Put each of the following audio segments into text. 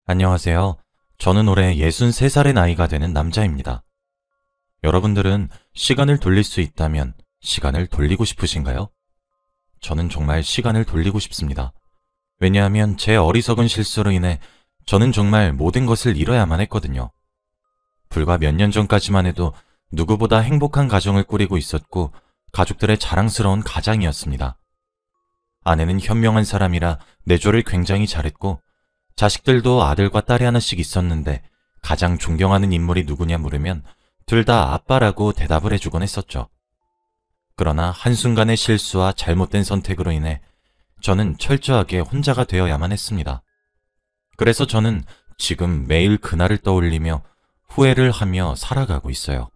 안녕하세요. 저는 올해 63살의 나이가 되는 남자입니다. 여러분들은 시간을 돌릴 수 있다면 시간을 돌리고 싶으신가요? 저는 정말 시간을 돌리고 싶습니다. 왜냐하면 제 어리석은 실수로 인해 저는 정말 모든 것을 잃어야만 했거든요. 불과 몇 년 전까지만 해도 누구보다 행복한 가정을 꾸리고 있었고 가족들의 자랑스러운 가장이었습니다. 아내는 현명한 사람이라 내조를 굉장히 잘했고 자식들도 아들과 딸이 하나씩 있었는데 가장 존경하는 인물이 누구냐 물으면 둘 다 아빠라고 대답을 해주곤 했었죠. 그러나 한순간의 실수와 잘못된 선택으로 인해 저는 철저하게 혼자가 되어야만 했습니다. 그래서 저는 지금 매일 그날을 떠올리며 후회를 하며 살아가고 있어요.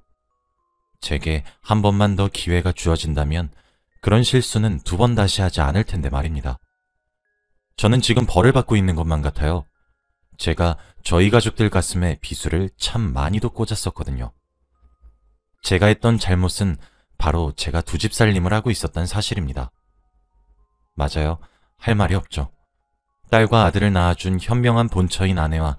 제게 한 번만 더 기회가 주어진다면 그런 실수는 두 번 다시 하지 않을 텐데 말입니다. 저는 지금 벌을 받고 있는 것만 같아요. 제가 저희 가족들 가슴에 비수를 참 많이도 꽂았었거든요. 제가 했던 잘못은 바로 제가 두 집 살림을 하고 있었던 사실입니다. 맞아요. 할 말이 없죠. 딸과 아들을 낳아준 현명한 본처인 아내와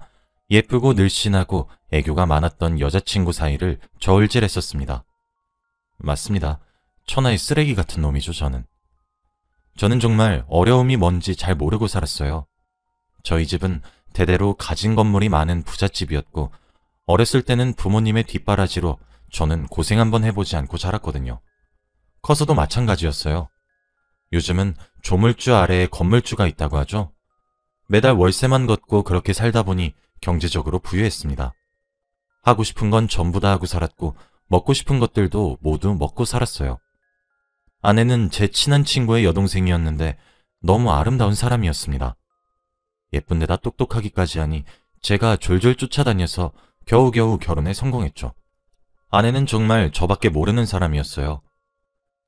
예쁘고 늘씬하고 애교가 많았던 여자친구 사이를 저울질했었습니다. 맞습니다. 천하의 쓰레기 같은 놈이죠, 저는. 저는 정말 어려움이 뭔지 잘 모르고 살았어요. 저희 집은 대대로 가진 건물이 많은 부잣집이었고 어렸을 때는 부모님의 뒷바라지로 저는 고생 한번 해보지 않고 자랐거든요. 커서도 마찬가지였어요. 요즘은 조물주 아래에 건물주가 있다고 하죠. 매달 월세만 걷고 그렇게 살다 보니 경제적으로 부유했습니다. 하고 싶은 건 전부 다 하고 살았고 먹고 싶은 것들도 모두 먹고 살았어요. 아내는 제 친한 친구의 여동생이었는데 너무 아름다운 사람이었습니다. 예쁜 데다 똑똑하기까지 하니 제가 졸졸 쫓아다녀서 겨우겨우 결혼에 성공했죠. 아내는 정말 저밖에 모르는 사람이었어요.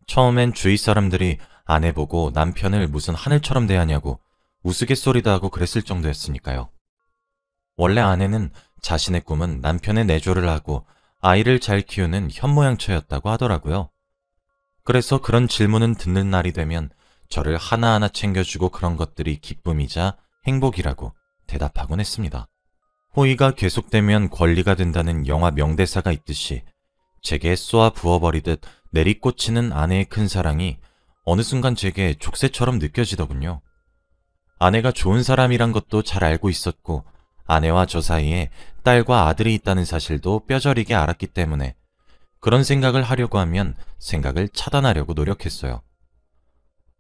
처음엔 주위 사람들이 아내 보고 남편을 무슨 하늘처럼 대하냐고 우스갯소리도 하고 그랬을 정도였으니까요. 원래 아내는 자신의 꿈은 남편의 내조를 하고 아이를 잘 키우는 현모양처였다고 하더라고요. 그래서 그런 질문은 듣는 날이 되면 저를 하나하나 챙겨주고 그런 것들이 기쁨이자 행복이라고 대답하곤 했습니다. 호의가 계속되면 권리가 된다는 영화 명대사가 있듯이 제게 쏘아 부어버리듯 내리꽂히는 아내의 큰 사랑이 어느 순간 제게 족쇄처럼 느껴지더군요. 아내가 좋은 사람이란 것도 잘 알고 있었고 아내와 저 사이에 딸과 아들이 있다는 사실도 뼈저리게 알았기 때문에 그런 생각을 하려고 하면 생각을 차단하려고 노력했어요.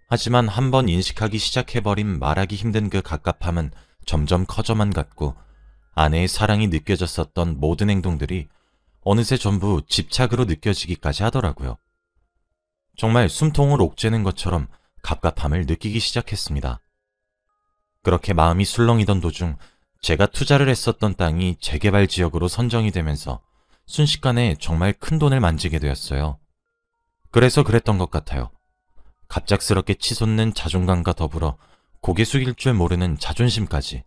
하지만 한번 인식하기 시작해버린 말하기 힘든 그 갑갑함은 점점 커져만 갔고 아내의 사랑이 느껴졌었던 모든 행동들이 어느새 전부 집착으로 느껴지기까지 하더라고요. 정말 숨통을 옥죄는 것처럼 갑갑함을 느끼기 시작했습니다. 그렇게 마음이 술렁이던 도중 제가 투자를 했었던 땅이 재개발 지역으로 선정이 되면서 순식간에 정말 큰 돈을 만지게 되었어요. 그래서 그랬던 것 같아요. 갑작스럽게 치솟는 자존감과 더불어 고개 숙일 줄 모르는 자존심까지.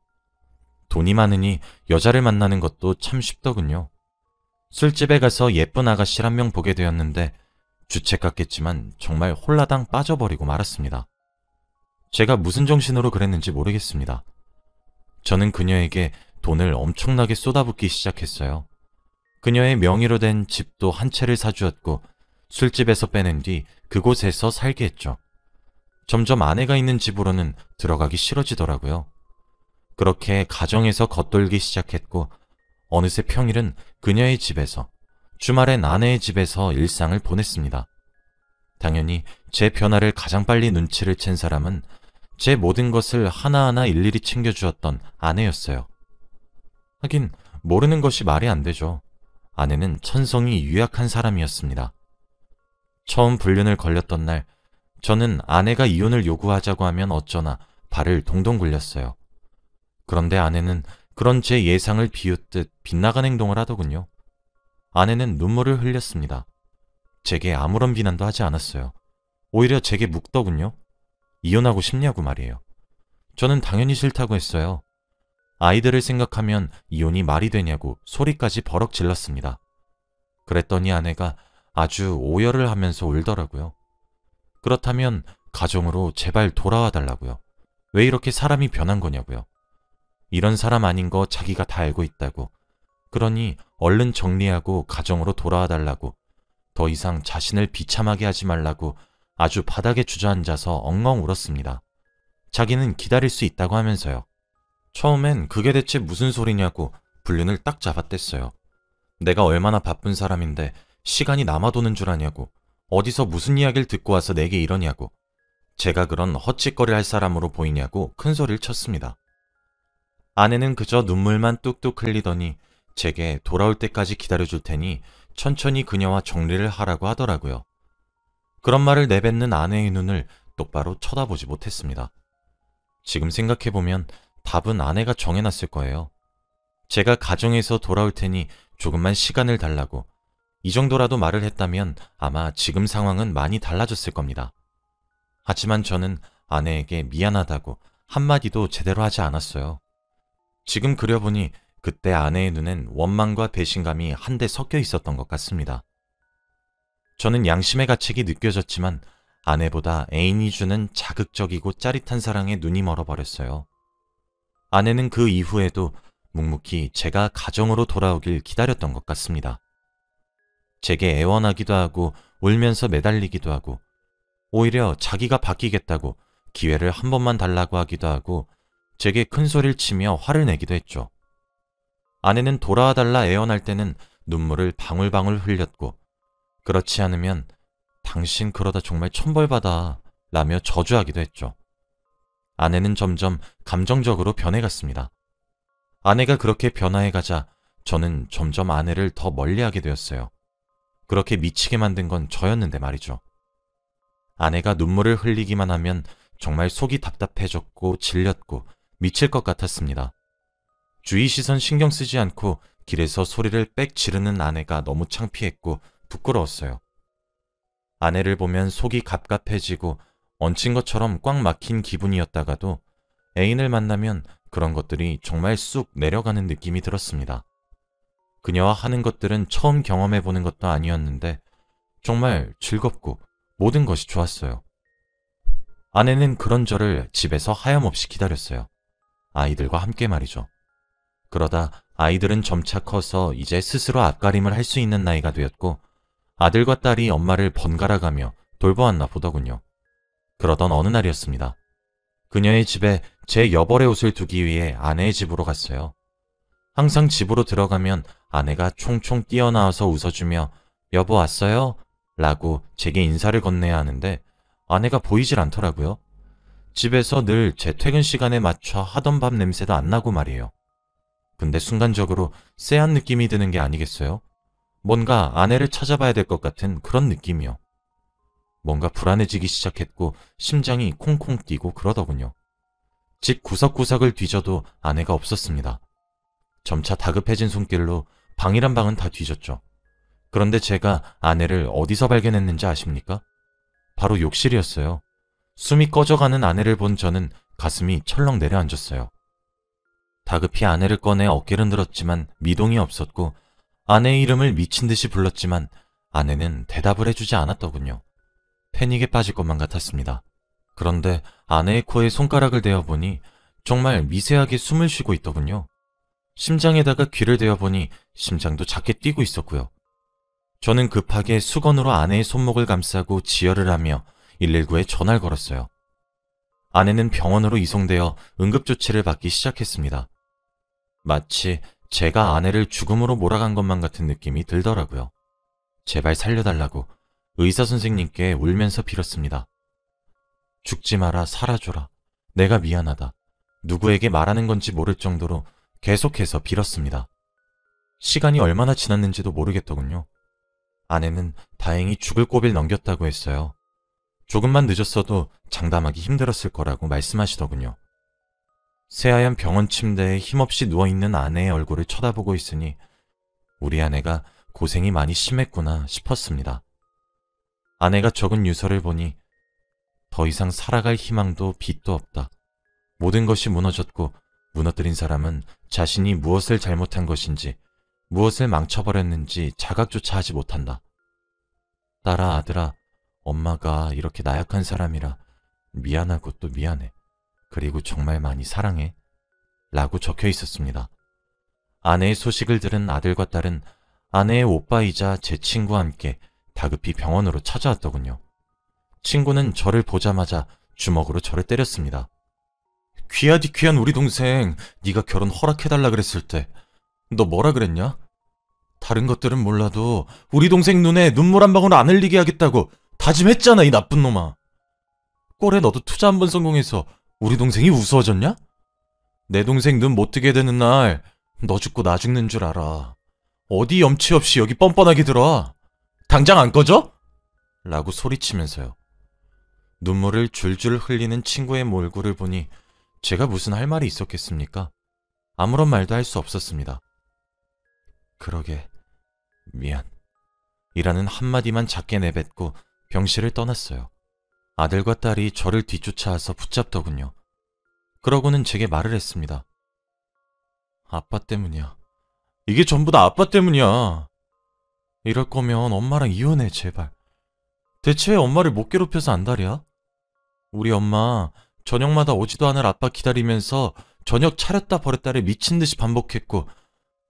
돈이 많으니 여자를 만나는 것도 참 쉽더군요. 술집에 가서 예쁜 아가씨 한 명 보게 되었는데 주책 같겠지만 정말 홀라당 빠져버리고 말았습니다. 제가 무슨 정신으로 그랬는지 모르겠습니다. 저는 그녀에게 돈을 엄청나게 쏟아붓기 시작했어요. 그녀의 명의로 된 집도 한 채를 사주었고 술집에서 빼낸 뒤 그곳에서 살게 했죠. 점점 아내가 있는 집으로는 들어가기 싫어지더라고요. 그렇게 가정에서 겉돌기 시작했고 어느새 평일은 그녀의 집에서, 주말엔 아내의 집에서 일상을 보냈습니다. 당연히 제 변화를 가장 빨리 눈치를 챈 사람은 제 모든 것을 하나하나 일일이 챙겨주었던 아내였어요. 하긴 모르는 것이 말이 안 되죠. 아내는 천성이 유약한 사람이었습니다. 처음 불륜을 걸렸던 날 저는 아내가 이혼을 요구하자고 하면 어쩌나 발을 동동 굴렸어요. 그런데 아내는 그런 제 예상을 비웃듯 빗나간 행동을 하더군요. 아내는 눈물을 흘렸습니다. 제게 아무런 비난도 하지 않았어요. 오히려 제게 묻더군요. 이혼하고 싶냐고 말이에요. 저는 당연히 싫다고 했어요. 아이들을 생각하면 이혼이 말이 되냐고 소리까지 버럭 질렀습니다. 그랬더니 아내가 아주 오열을 하면서 울더라고요. 그렇다면 가정으로 제발 돌아와 달라고요. 왜 이렇게 사람이 변한 거냐고요. 이런 사람 아닌 거 자기가 다 알고 있다고. 그러니 얼른 정리하고 가정으로 돌아와 달라고. 더 이상 자신을 비참하게 하지 말라고 아주 바닥에 주저앉아서 엉엉 울었습니다. 자기는 기다릴 수 있다고 하면서요. 처음엔 그게 대체 무슨 소리냐고 불륜을 딱 잡아댔어요. 내가 얼마나 바쁜 사람인데 시간이 남아도는 줄 아냐고. 어디서 무슨 이야기를 듣고 와서 내게 이러냐고. 제가 그런 헛짓거리 할 사람으로 보이냐고 큰 소리를 쳤습니다. 아내는 그저 눈물만 뚝뚝 흘리더니 제게 돌아올 때까지 기다려줄 테니 천천히 그녀와 정리를 하라고 하더라고요. 그런 말을 내뱉는 아내의 눈을 똑바로 쳐다보지 못했습니다. 지금 생각해보면 답은 아내가 정해놨을 거예요. 제가 가정에서 돌아올 테니 조금만 시간을 달라고. 이 정도라도 말을 했다면 아마 지금 상황은 많이 달라졌을 겁니다. 하지만 저는 아내에게 미안하다고 한마디도 제대로 하지 않았어요. 지금 그려보니 그때 아내의 눈엔 원망과 배신감이 한데 섞여 있었던 것 같습니다. 저는 양심의 가책이 느껴졌지만 아내보다 애인이 주는 자극적이고 짜릿한 사랑에 눈이 멀어버렸어요. 아내는 그 이후에도 묵묵히 제가 가정으로 돌아오길 기다렸던 것 같습니다. 제게 애원하기도 하고 울면서 매달리기도 하고 오히려 자기가 바뀌겠다고 기회를 한 번만 달라고 하기도 하고 제게 큰 소리를 치며 화를 내기도 했죠. 아내는 돌아와 달라 애원할 때는 눈물을 방울방울 흘렸고 그렇지 않으면 당신 그러다 정말 천벌받아 라며 저주하기도 했죠. 아내는 점점 감정적으로 변해갔습니다. 아내가 그렇게 변화해가자 저는 점점 아내를 더 멀리하게 되었어요. 그렇게 미치게 만든 건 저였는데 말이죠. 아내가 눈물을 흘리기만 하면 정말 속이 답답해졌고 질렸고 미칠 것 같았습니다. 주위 시선 신경 쓰지 않고 길에서 소리를 빽 지르는 아내가 너무 창피했고 부끄러웠어요. 아내를 보면 속이 갑갑해지고 얹힌 것처럼 꽉 막힌 기분이었다가도 애인을 만나면 그런 것들이 정말 쑥 내려가는 느낌이 들었습니다. 그녀와 하는 것들은 처음 경험해보는 것도 아니었는데 정말 즐겁고 모든 것이 좋았어요. 아내는 그런 저를 집에서 하염없이 기다렸어요. 아이들과 함께 말이죠. 그러다 아이들은 점차 커서 이제 스스로 앞가림을 할 수 있는 나이가 되었고 아들과 딸이 엄마를 번갈아가며 돌보았나 보더군요. 그러던 어느 날이었습니다. 그녀의 집에 제 여벌의 옷을 두기 위해 아내의 집으로 갔어요. 항상 집으로 들어가면 아내가 총총 뛰어나와서 웃어주며 여보 왔어요? 라고 제게 인사를 건네야 하는데 아내가 보이질 않더라고요. 집에서 늘 제 퇴근 시간에 맞춰 하던 밥 냄새도 안 나고 말이에요. 근데 순간적으로 쎄한 느낌이 드는 게 아니겠어요? 뭔가 아내를 찾아봐야 될 것 같은 그런 느낌이요. 뭔가 불안해지기 시작했고 심장이 콩콩 뛰고 그러더군요. 집 구석구석을 뒤져도 아내가 없었습니다. 점차 다급해진 손길로 방이란 방은 다 뒤졌죠. 그런데 제가 아내를 어디서 발견했는지 아십니까? 바로 욕실이었어요. 숨이 꺼져가는 아내를 본 저는 가슴이 철렁 내려앉았어요. 다급히 아내를 꺼내 어깨를 늘었지만 미동이 없었고 아내의 이름을 미친 듯이 불렀지만 아내는 대답을 해주지 않았더군요. 패닉에 빠질 것만 같았습니다. 그런데 아내의 코에 손가락을 대어보니 정말 미세하게 숨을 쉬고 있더군요. 심장에다가 귀를 대어보니 심장도 작게 뛰고 있었고요. 저는 급하게 수건으로 아내의 손목을 감싸고 지혈을 하며 119에 전화를 걸었어요. 아내는 병원으로 이송되어 응급조치를 받기 시작했습니다. 마치 제가 아내를 죽음으로 몰아간 것만 같은 느낌이 들더라고요. 제발 살려달라고 의사 선생님께 울면서 빌었습니다. 죽지 마라, 살아줘라. 내가 미안하다. 누구에게 말하는 건지 모를 정도로 계속해서 빌었습니다. 시간이 얼마나 지났는지도 모르겠더군요. 아내는 다행히 죽을 고비를 넘겼다고 했어요. 조금만 늦었어도 장담하기 힘들었을 거라고 말씀하시더군요. 새하얀 병원 침대에 힘없이 누워있는 아내의 얼굴을 쳐다보고 있으니 우리 아내가 고생이 많이 심했구나 싶었습니다. 아내가 적은 유서를 보니 더 이상 살아갈 희망도 빛도 없다. 모든 것이 무너졌고 무너뜨린 사람은 자신이 무엇을 잘못한 것인지 무엇을 망쳐버렸는지 자각조차 하지 못한다. 딸아, 아들아, 엄마가 이렇게 나약한 사람이라 미안하고 또 미안해. 그리고 정말 많이 사랑해. 라고 적혀 있었습니다. 아내의 소식을 들은 아들과 딸은 아내의 오빠이자 제 친구와 함께 다급히 병원으로 찾아왔더군요. 친구는 저를 보자마자 주먹으로 저를 때렸습니다. 귀하디 귀한 우리 동생, 네가 결혼 허락해달라 그랬을 때 너 뭐라 그랬냐? 다른 것들은 몰라도 우리 동생 눈에 눈물 한 방울 안 흘리게 하겠다고 다짐했잖아, 이 나쁜 놈아. 꼴에 너도 투자 한 번 성공해서 우리 동생이 우스워졌냐? 내 동생 눈 못 뜨게 되는 날 너 죽고 나 죽는 줄 알아. 어디 염치 없이 여기 뻔뻔하게 들어와. 당장 안 꺼져? 라고 소리치면서요. 눈물을 줄줄 흘리는 친구의 몰골을 보니 제가 무슨 할 말이 있었겠습니까? 아무런 말도 할 수 없었습니다. 그러게, 미안. 이라는 한마디만 작게 내뱉고 병실을 떠났어요. 아들과 딸이 저를 뒤쫓아와서 붙잡더군요. 그러고는 제게 말을 했습니다. 아빠 때문이야. 이게 전부 다 아빠 때문이야. 이럴 거면 엄마랑 이혼해, 제발. 대체 왜 엄마를 못 괴롭혀서 안달이야? 우리 엄마 저녁마다 오지도 않을 아빠 기다리면서 저녁 차렸다 버렸다를 미친 듯이 반복했고,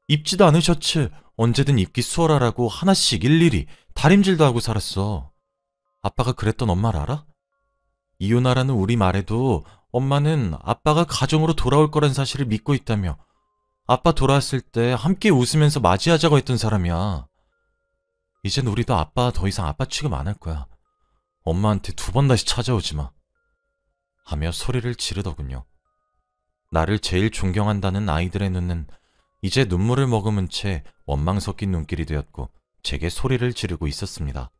입지도 않은 셔츠 언제든 입기 수월하라고 하나씩 일일이 다림질도 하고 살았어. 아빠가 그랬던 엄마를 알아? 이혼하라는 우리 말에도 엄마는 아빠가 가정으로 돌아올 거란 사실을 믿고 있다며 아빠 돌아왔을 때 함께 웃으면서 맞이하자고 했던 사람이야. 이젠 우리도 아빠 더 이상 아빠 취급 안 할 거야. 엄마한테 2번 다시 찾아오지 마. 하며 소리를 지르더군요. 나를 제일 존경한다는 아이들의 눈은 이제 눈물을 머금은 채 원망 섞인 눈길이 되었고 제게 소리를 지르고 있었습니다.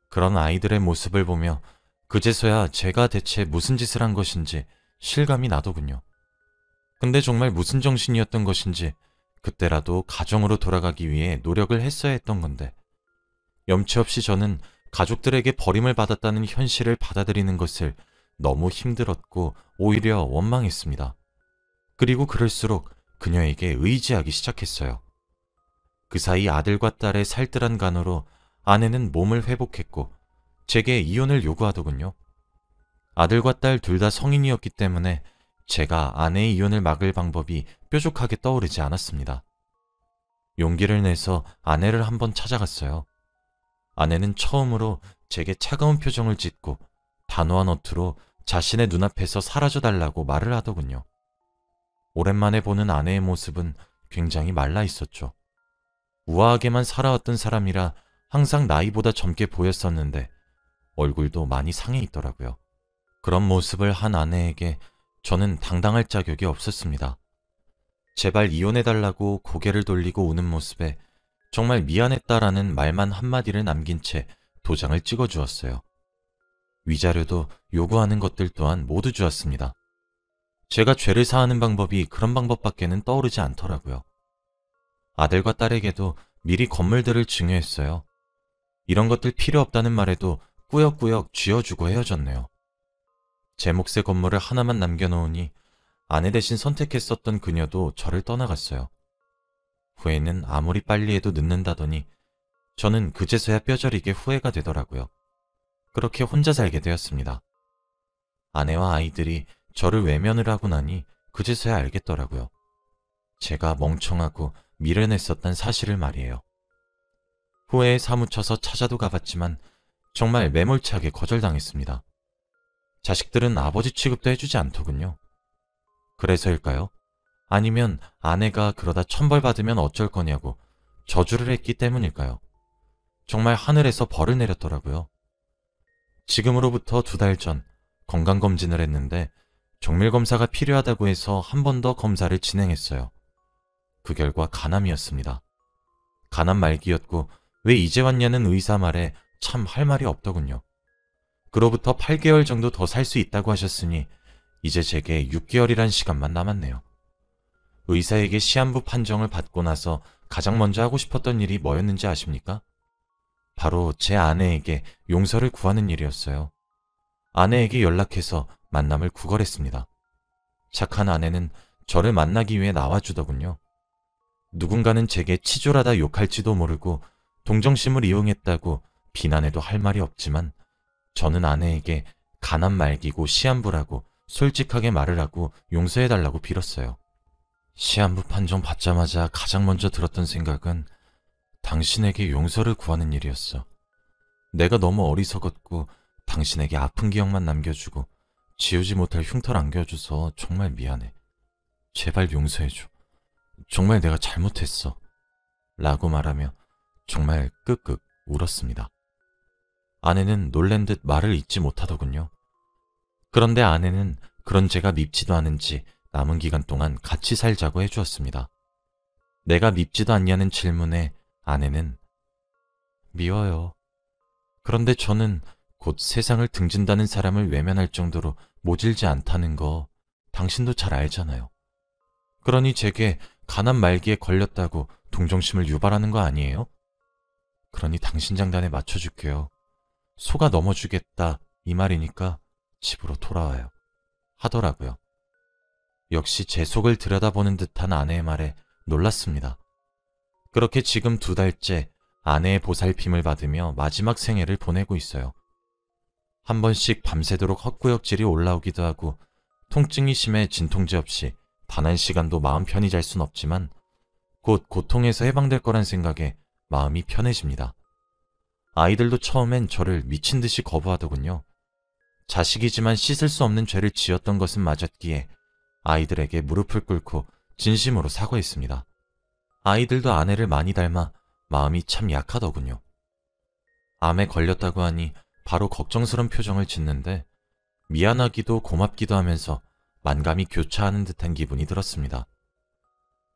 그런 아이들의 모습을 보며 그제서야 제가 대체 무슨 짓을 한 것인지 실감이 나더군요. 근데 정말 무슨 정신이었던 것인지 그때라도 가정으로 돌아가기 위해 노력을 했어야 했던 건데, 염치 없이 저는 가족들에게 버림을 받았다는 현실을 받아들이는 것을 너무 힘들었고 오히려 원망했습니다. 그리고 그럴수록 그녀에게 의지하기 시작했어요. 그 사이 아들과 딸의 살뜰한 간호로 아내는 몸을 회복했고 제게 이혼을 요구하더군요. 아들과 딸 둘 다 성인이었기 때문에 제가 아내의 이혼을 막을 방법이 뾰족하게 떠오르지 않았습니다. 용기를 내서 아내를 한번 찾아갔어요. 아내는 처음으로 제게 차가운 표정을 짓고 단호한 어투로 자신의 눈앞에서 사라져달라고 말을 하더군요. 오랜만에 보는 아내의 모습은 굉장히 말라 있었죠. 우아하게만 살아왔던 사람이라 항상 나이보다 젊게 보였었는데 얼굴도 많이 상해 있더라고요. 그런 모습을 한 아내에게 저는 당당할 자격이 없었습니다. 제발 이혼해달라고 고개를 돌리고 우는 모습에 정말 미안했다라는 말만 한마디를 남긴 채 도장을 찍어주었어요. 위자료도 요구하는 것들 또한 모두 주었습니다. 제가 죄를 사하는 방법이 그런 방법밖에는 떠오르지 않더라고요. 아들과 딸에게도 미리 건물들을 증여했어요. 이런 것들 필요 없다는 말에도 꾸역꾸역 쥐어주고 헤어졌네요. 제 몫의 건물을 하나만 남겨놓으니 아내 대신 선택했었던 그녀도 저를 떠나갔어요. 후회는 아무리 빨리 해도 늦는다더니 저는 그제서야 뼈저리게 후회가 되더라고요. 그렇게 혼자 살게 되었습니다. 아내와 아이들이 저를 외면을 하고 나니 그제서야 알겠더라고요. 제가 멍청하고 미련했었단 사실을 말이에요. 후회에 사무쳐서 찾아도 가봤지만 정말 매몰차게 거절당했습니다. 자식들은 아버지 취급도 해주지 않더군요. 그래서일까요? 아니면 아내가 그러다 천벌 받으면 어쩔 거냐고 저주를 했기 때문일까요? 정말 하늘에서 벌을 내렸더라고요. 지금으로부터 2달 전 건강검진을 했는데 정밀검사가 필요하다고 해서 한 번 더 검사를 진행했어요. 그 결과 간암이었습니다. 간암 말기였고 왜 이제 왔냐는 의사 말에 참 할 말이 없더군요. 그로부터 8개월 정도 더 살 수 있다고 하셨으니 이제 제게 6개월이란 시간만 남았네요. 의사에게 시한부 판정을 받고 나서 가장 먼저 하고 싶었던 일이 뭐였는지 아십니까? 바로 제 아내에게 용서를 구하는 일이었어요. 아내에게 연락해서 만남을 구걸했습니다. 착한 아내는 저를 만나기 위해 나와주더군요. 누군가는 제게 치졸하다 욕할지도 모르고 동정심을 이용했다고 비난해도 할 말이 없지만 저는 아내에게 간암 말기고 시한부라고 솔직하게 말을 하고 용서해달라고 빌었어요. 시한부 판정 받자마자 가장 먼저 들었던 생각은 당신에게 용서를 구하는 일이었어. 내가 너무 어리석었고 당신에게 아픈 기억만 남겨주고 지우지 못할 흉터를 안겨줘서 정말 미안해. 제발 용서해줘. 정말 내가 잘못했어. 라고 말하며 정말 끄끄 울었습니다. 아내는 놀란 듯 말을 잇지 못하더군요. 그런데 아내는 그런 제가 밉지도 않은지 남은 기간 동안 같이 살자고 해주었습니다. 내가 밉지도 않냐는 질문에 아내는 미워요. 그런데 저는 곧 세상을 등진다는 사람을 외면할 정도로 모질지 않다는 거 당신도 잘 알잖아요. 그러니 제게 가난 말기에 걸렸다고 동정심을 유발하는 거 아니에요? 그러니 당신 장단에 맞춰줄게요. 속아 넘어주겠다 이 말이니까 집으로 돌아와요. 하더라고요. 역시 제 속을 들여다보는 듯한 아내의 말에 놀랐습니다. 그렇게 지금 2달째 아내의 보살핌을 받으며 마지막 생애를 보내고 있어요. 한 번씩 밤새도록 헛구역질이 올라오기도 하고 통증이 심해 진통제 없이 단 한 시간도 마음 편히 잘 순 없지만 곧 고통에서 해방될 거란 생각에 마음이 편해집니다. 아이들도 처음엔 저를 미친 듯이 거부하더군요. 자식이지만 씻을 수 없는 죄를 지었던 것은 맞았기에 아이들에게 무릎을 꿇고 진심으로 사과했습니다. 아이들도 아내를 많이 닮아 마음이 참 약하더군요. 암에 걸렸다고 하니 바로 걱정스런 표정을 짓는데 미안하기도 고맙기도 하면서 만감이 교차하는 듯한 기분이 들었습니다.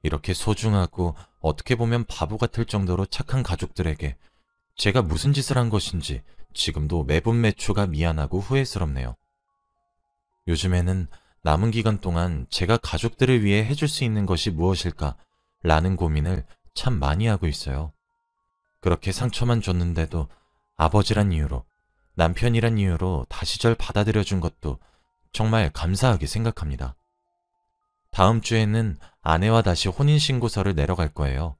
이렇게 소중하고 어떻게 보면 바보 같을 정도로 착한 가족들에게 제가 무슨 짓을 한 것인지 지금도 매분 매초가 미안하고 후회스럽네요. 요즘에는 남은 기간 동안 제가 가족들을 위해 해줄 수 있는 것이 무엇일까 라는 고민을 참 많이 하고 있어요. 그렇게 상처만 줬는데도 아버지란 이유로, 남편이란 이유로 다시 절 받아들여준 것도 정말 감사하게 생각합니다. 다음 주에는 아내와 다시 혼인신고서를 내러 갈 거예요.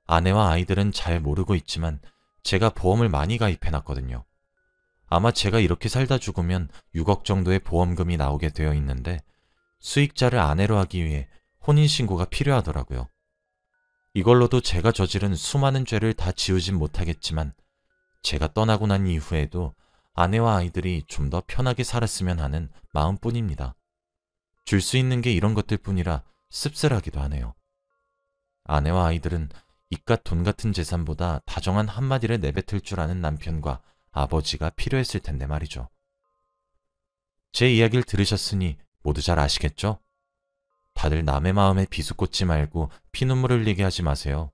아내와 아이들은 잘 모르고 있지만 제가 보험을 많이 가입해놨거든요. 아마 제가 이렇게 살다 죽으면 6억 정도의 보험금이 나오게 되어 있는데 수익자를 아내로 하기 위해 혼인신고가 필요하더라고요. 이걸로도 제가 저지른 수많은 죄를 다 지우진 못하겠지만 제가 떠나고 난 이후에도 아내와 아이들이 좀 더 편하게 살았으면 하는 마음뿐입니다. 줄 수 있는 게 이런 것들 뿐이라 씁쓸하기도 하네요. 아내와 아이들은 이깟 돈 같은 재산보다 다정한 한마디를 내뱉을 줄 아는 남편과 아버지가 필요했을 텐데 말이죠. 제 이야기를 들으셨으니 모두 잘 아시겠죠? 다들 남의 마음에 비수꽂지 말고 피눈물 흘리게 하지 마세요.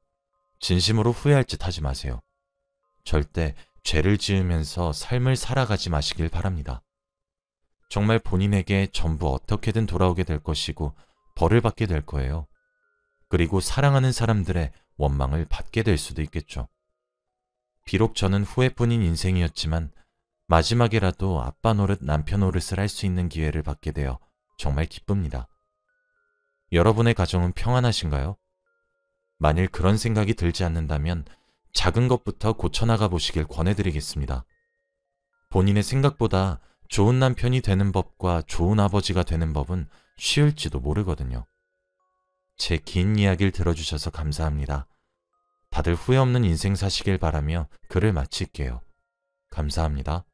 진심으로 후회할 짓 하지 마세요. 절대 죄를 지으면서 삶을 살아가지 마시길 바랍니다. 정말 본인에게 전부 어떻게든 돌아오게 될 것이고 벌을 받게 될 거예요. 그리고 사랑하는 사람들의 원망을 받게 될 수도 있겠죠. 비록 저는 후회뿐인 인생이었지만 마지막에라도 아빠 노릇 남편 노릇을 할 수 있는 기회를 받게 되어 정말 기쁩니다. 여러분의 가정은 평안하신가요? 만일 그런 생각이 들지 않는다면 작은 것부터 고쳐나가 보시길 권해드리겠습니다. 본인의 생각보다 좋은 남편이 되는 법과 좋은 아버지가 되는 법은 쉬울지도 모르거든요. 제 긴 이야기를 들어주셔서 감사합니다. 다들 후회 없는 인생 사시길 바라며 글을 마칠게요. 감사합니다.